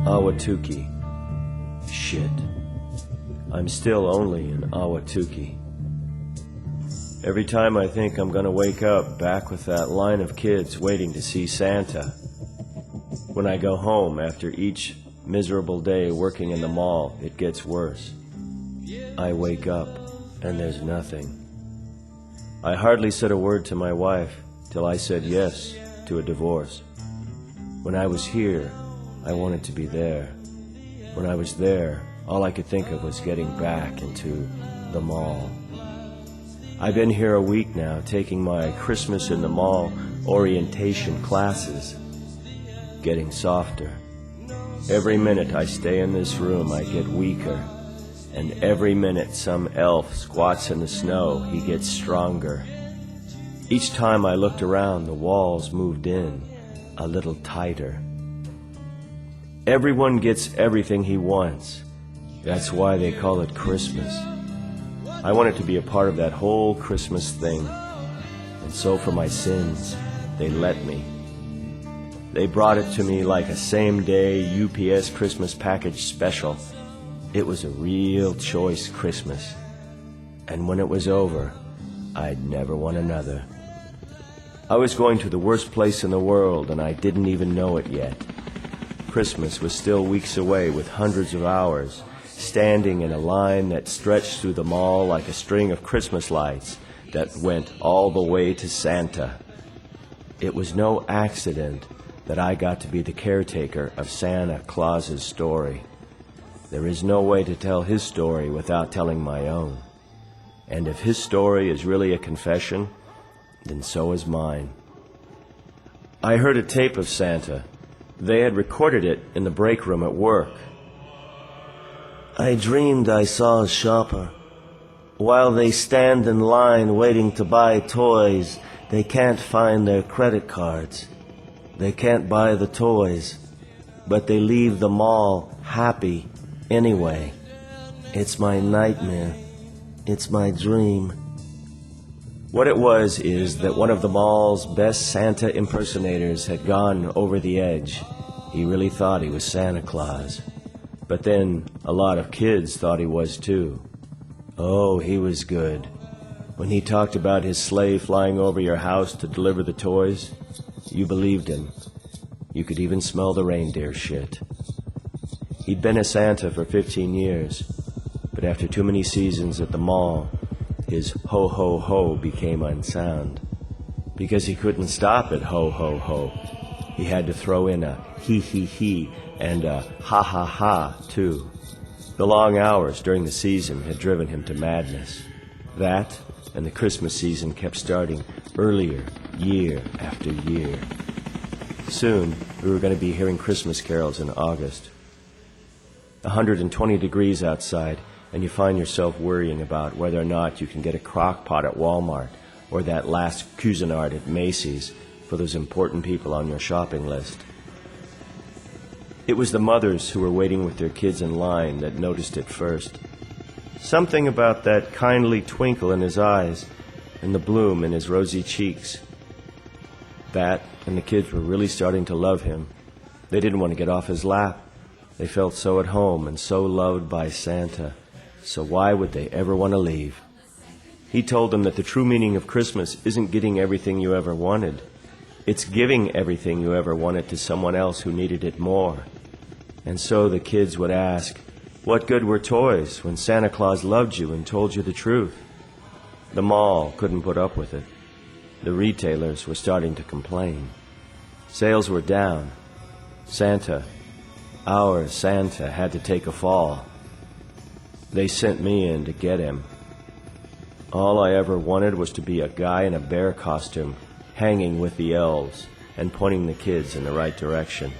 Ahwatukee. Shit. I'm still only in Ahwatukee. Every time I think I'm gonna wake up back with that line of kids waiting to see Santa. When I go home after each miserable day working in the mall, it gets worse. I wake up and there's nothing. I hardly said a word to my wife till I said yes to a divorce. When I was here, I wanted to be there. When I was there, all I could think of was getting back into the mall. I've been here a week now, taking my Christmas in the Mall orientation classes, getting softer. Every minute I stay in this room, I get weaker. And every minute some elf squats in the snow, he gets stronger. Each time I looked around, the walls moved in a little tighter. Everyone gets everything he wants. That's why they call it Christmas. I wanted to be a part of that whole Christmas thing. And so for my sins, they let me. They brought it to me like a same-day UPS Christmas package special. It was a real choice Christmas. And when it was over, I'd never want another. I was going to the worst place in the world, and I didn't even know it yet. Christmas was still weeks away with hundreds of hours, standing in a line that stretched through the mall like a string of Christmas lights that went all the way to Santa. It was no accident that I got to be the caretaker of Santa Claus's story. There is no way to tell his story without telling my own. And if his story is really a confession, then so is mine. I heard a tape of Santa. They had recorded it in the break room at work. I dreamed I saw a shopper. While they stand in line waiting to buy toys, they can't find their credit cards. They can't buy the toys, but they leave the mall happy anyway. It's my nightmare. It's my dream. What it was is that one of the mall's best Santa impersonators had gone over the edge. He really thought he was Santa Claus. But then a lot of kids thought he was too. Oh, he was good. When he talked about his sleigh flying over your house to deliver the toys, you believed him. You could even smell the reindeer shit. He'd been a Santa for 15 years, but after too many seasons at the mall, his ho-ho-ho became unsound. Because he couldn't stop at ho-ho-ho. He had to throw in a he-he-he and a ha-ha-ha, too. The long hours during the season had driven him to madness. That and the Christmas season kept starting earlier, year after year. Soon, we were going to be hearing Christmas carols in August. 120 degrees outside, and you find yourself worrying about whether or not you can get a crock pot at Walmart or that last Cuisinart at Macy's for those important people on your shopping list. It was the mothers who were waiting with their kids in line that noticed it first. Something about that kindly twinkle in his eyes and the bloom in his rosy cheeks. That and the kids were really starting to love him. They didn't want to get off his lap. They felt so at home and so loved by Santa. So why would they ever want to leave? He told them that the true meaning of Christmas isn't getting everything you ever wanted. It's giving everything you ever wanted to someone else who needed it more. And so the kids would ask, what good were toys when Santa Claus loved you and told you the truth? The mall couldn't put up with it. The retailers were starting to complain. Sales were down. Santa, our Santa, had to take a fall. They sent me in to get him. All I ever wanted was to be a guy in a bear costume, hanging with the elves and pointing the kids in the right direction.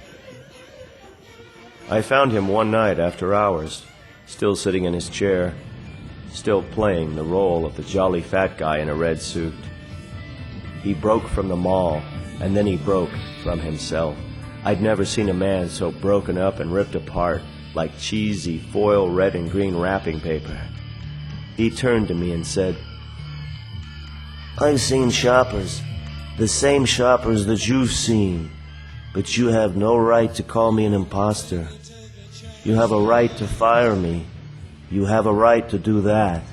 I found him one night after hours, still sitting in his chair, still playing the role of the jolly fat guy in a red suit. He broke from the mall, and then he broke from himself. I'd never seen a man so broken up and ripped apart like cheesy foil red and green wrapping paper. He turned to me and said, I've seen shoppers, the same shoppers that you've seen, but you have no right to call me an imposter. You have a right to fire me. You have a right to do that.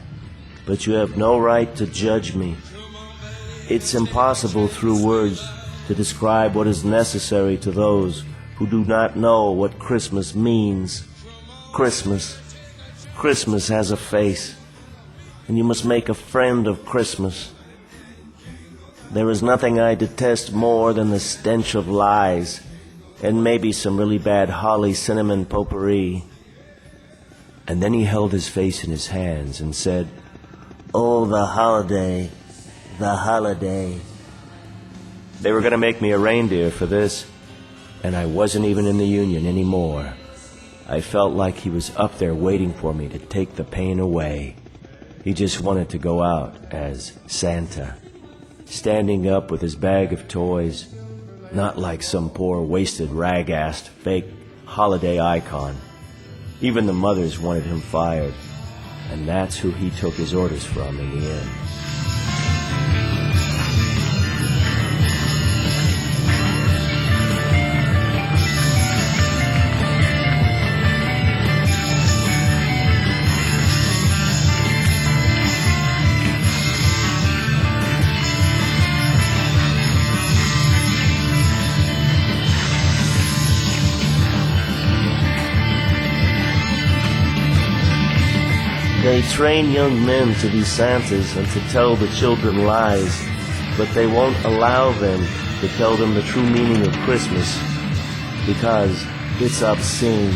But you have no right to judge me. It's impossible through words to describe what is necessary to those who do not know what Christmas means. Christmas has a face, and you must make a friend of Christmas. There is nothing I detest more than the stench of lies, and maybe some really bad holly cinnamon potpourri. And then he held his face in his hands and said, "Oh, the holiday, the holiday." They were going to make me a reindeer for this, and I wasn't even in the union anymore. I felt like he was up there waiting for me to take the pain away. He just wanted to go out as Santa, standing up with his bag of toys, not like some poor wasted rag-assed fake holiday icon. Even the mothers wanted him fired, and that's who he took his orders from in the end. They train young men to be Santas and to tell the children lies, but they won't allow them to tell them the true meaning of Christmas because it's obscene.